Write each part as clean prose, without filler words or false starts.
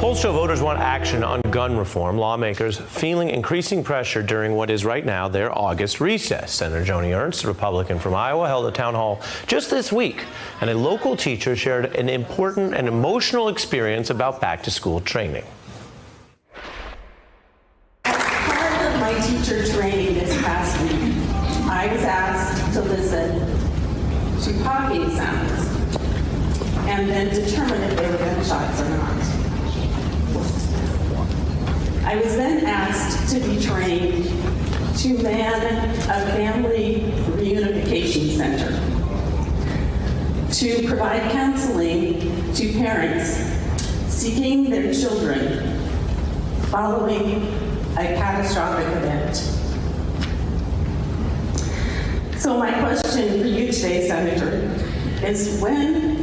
Polls show voters want action on gun reform. Lawmakers feeling increasing pressure during what is right now their August recess. Senator Joni Ernst, a Republican from Iowa, held a town hall just this week, and a local teacher shared an important and emotional experience about back-to-school training. As part of my teacher training this past week, I was asked to listen to popping sounds and then determine if they were gunshots or not. I was then asked to be trained to man a family reunification center, to provide counseling to parents seeking their children following a catastrophic event. So my question for you today, Senator, is when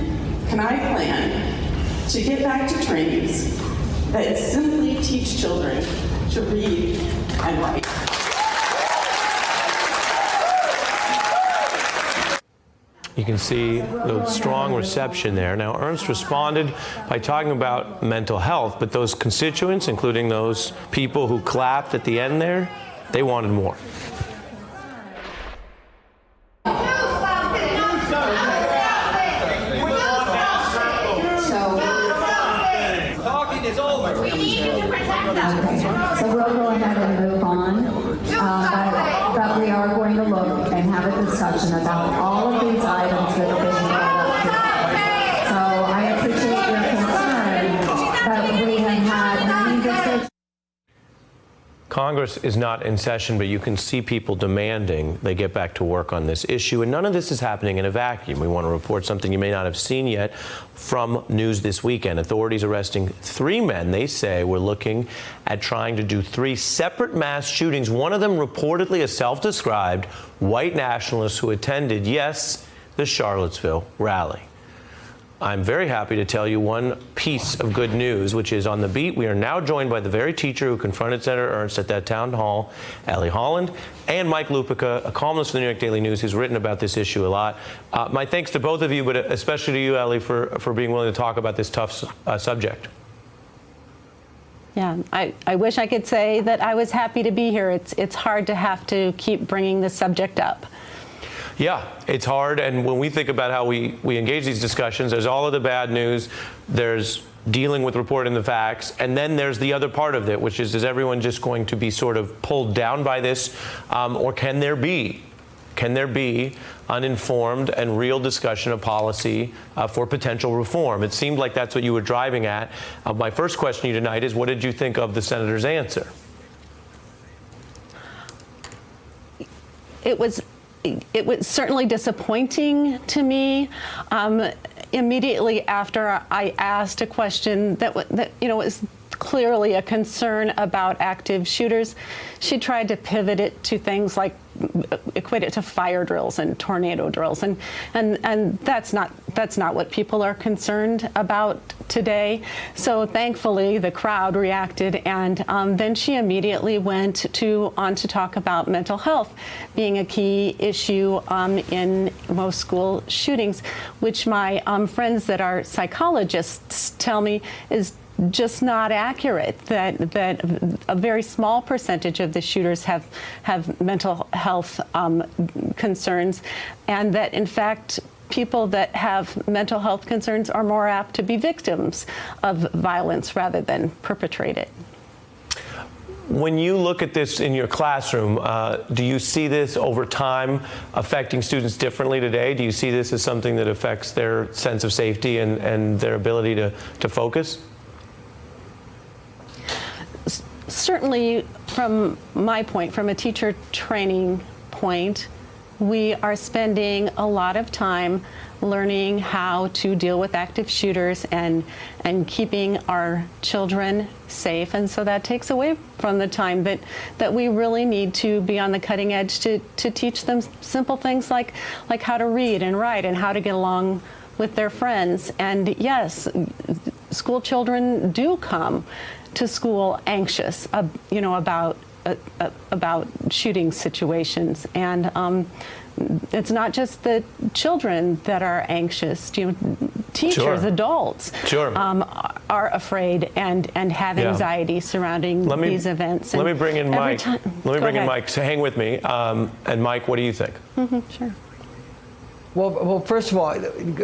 can I plan to get back to trainings that simply teach children to read and write? You can see the strong reception there. Now, Ernst responded by talking about mental health, but those constituents, including those people who clapped at the end there, they wanted more. So we'll go ahead and move on, but we are going to look and have a discussion about all of these items that have been brought up today. So I appreciate your concern, but we have had many decisions. Congress is not in session, but you can see people demanding they get back to work on this issue. And none of this is happening in a vacuum. We want to report something you may not have seen yet from news this weekend. Authorities arresting 3 men they say were looking at trying to do 3 separate mass shootings. One of them reportedly a self-described white nationalist who attended, yes, the Charlottesville rally. I'm very happy to tell you one piece of good news, which is on the beat. We are now joined by the very teacher who confronted Senator Ernst at that town hall, Ellie Holland, and Mike Lupica, a columnist for the New York Daily News, who's written about this issue a lot. My thanks to both of you, but especially to you, Ellie, for being willing to talk about this tough subject. Yeah, I wish I could say that I was happy to be here. It's hard to have to keep bringing this subject up. Yeah, it's hard, and when we think about how we engage these discussions, there's all of the bad news, there's dealing with reporting the facts, and then there's the other part of it, which is everyone just going to be sort of pulled down by this, or can there be uninformed and real discussion of policy for potential reform? It seemed like that's what you were driving at. My first question to you tonight is, what did you think of the senator's answer? It was certainly disappointing to me. Immediately after I asked a question that was clearly a concern about active shooters, she tried to pivot it to things like equate it to fire drills and tornado drills, and that's not what people are concerned about today. So thankfully the crowd reacted, and then she immediately went on to talk about mental health being a key issue in most school shootings, which my friends that are psychologists tell me is just not accurate, that a very small percentage of the shooters have mental health concerns, and that in fact people that have mental health concerns are more apt to be victims of violence rather than perpetrate it. When you look at this in your classroom, do you see this over time affecting students differently today? Do you see this as something that affects their sense of safety and their ability to focus? Certainly, from my point, from a teacher training point, we are spending a lot of time learning how to deal with active shooters and keeping our children safe. And so that takes away from the time that we really need to be on the cutting edge to teach them simple things like how to read and write and how to get along with their friends. And yes, school children do come to school anxious, about shooting situations, and it's not just the children that are anxious. teachers, Sure. adults, Sure. are afraid and have Yeah. anxiety surrounding these events. Let And me bring in every Mike. time- Let me Go bring in ahead. Mike. So hang with me. And Mike, what do you think? Sure. Well, first of all,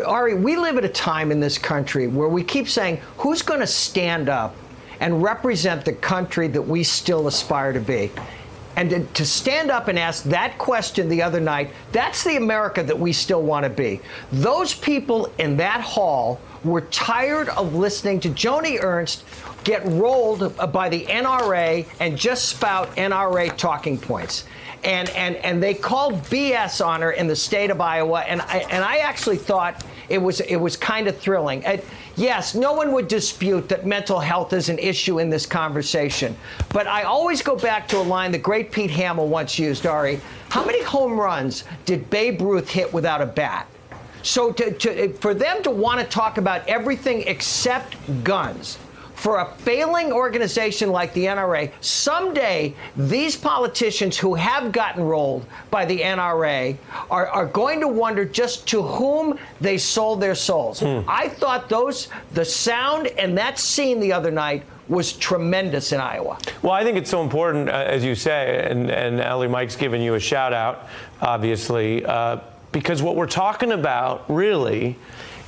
Ari, we live at a time in this country where we keep saying, who's going to stand up and represent the country that we still aspire to be? And to stand up and ask that question the other night, that's the America that we still want to be. Those people in that hall were tired of listening to Joni Ernst get rolled by the NRA and just spout NRA talking points. And they called BS on her in the state of Iowa, and I actually thought it was kind of thrilling. Yes, no one would dispute that mental health is an issue in this conversation, but I always go back to a line the great Pete Hamill once used, Ari. How many home runs did Babe Ruth hit without a bat? So for them to want to talk about everything except guns, for a failing organization like the NRA, someday these politicians who have gotten rolled by the NRA are going to wonder just to whom they sold their souls. I thought the sound and that scene the other night was tremendous in Iowa. Well, I think it's so important, as you say, and Ellie, Mike's giving you a shout out, obviously, because what we're talking about really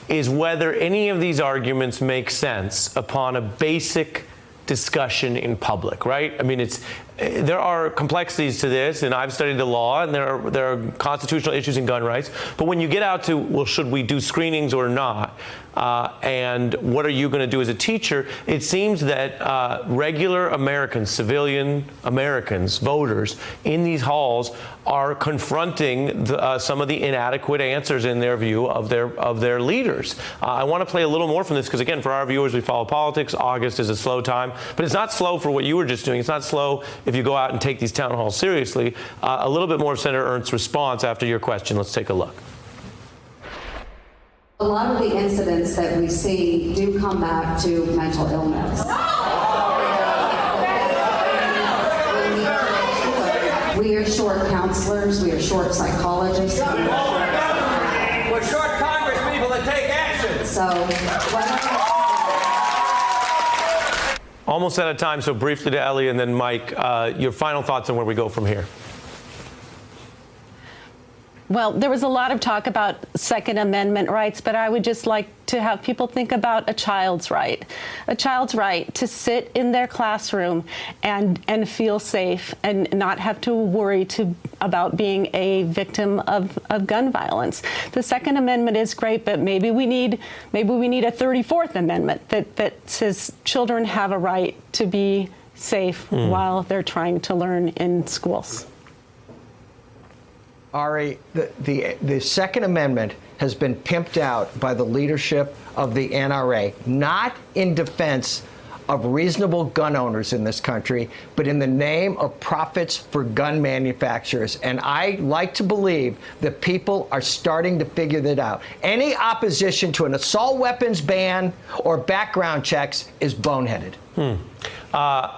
is whether any of these arguments make sense upon a basic discussion in public, right? I mean, there are complexities to this, and I've studied the law, and there are constitutional issues in gun rights. But when you get out to, well, should we do screenings or not? And what are you going to do as a teacher? It seems that regular Americans, civilian Americans, voters in these halls are confronting some of the inadequate answers in their view of their leaders. I want to play a little more from this because, again, for our viewers, we follow politics. August is a slow time, but it's not slow for what you were just doing. It's not slow if you go out and take these town halls seriously. A little bit more of Senator Ernst's response after your question. Let's take a look. A lot of the incidents that we see do come back to mental illness. We are short counselors, we are short psychologists. We're short Congress people that take action. So, Almost out of time, so briefly to Ellie and then Mike, your final thoughts on where we go from here. Well, there was a lot of talk about Second Amendment rights, but I would just like to have people think about a child's right to sit in their classroom and feel safe and not have to worry about being a victim of gun violence. The Second Amendment is great, but maybe we need a 34th Amendment that says children have a right to be safe while they're trying to learn in schools. Ari, the Second Amendment has been pimped out by the leadership of the NRA, not in defense of reasonable gun owners in this country, but in the name of profits for gun manufacturers. And I like to believe that people are starting to figure that out. Any opposition to an assault weapons ban or background checks is boneheaded.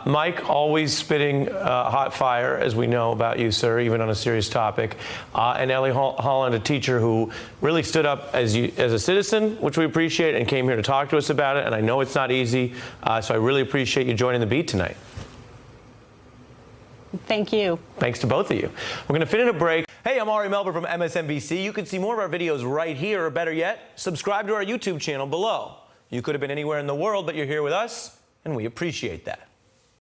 Mike, always spitting hot fire, as we know about you, sir, even on a serious topic. And Ellie Holland, a teacher who really stood up as a citizen, which we appreciate, and came here to talk to us about it. And I know it's not easy, so I really appreciate you joining the beat tonight. Thank you. Thanks to both of you. We're going to fit in a break. Hey, I'm Ari Melber from MSNBC. You can see more of our videos right here, or better yet, subscribe to our YouTube channel below. You could have been anywhere in the world, but you're here with us, and we appreciate that.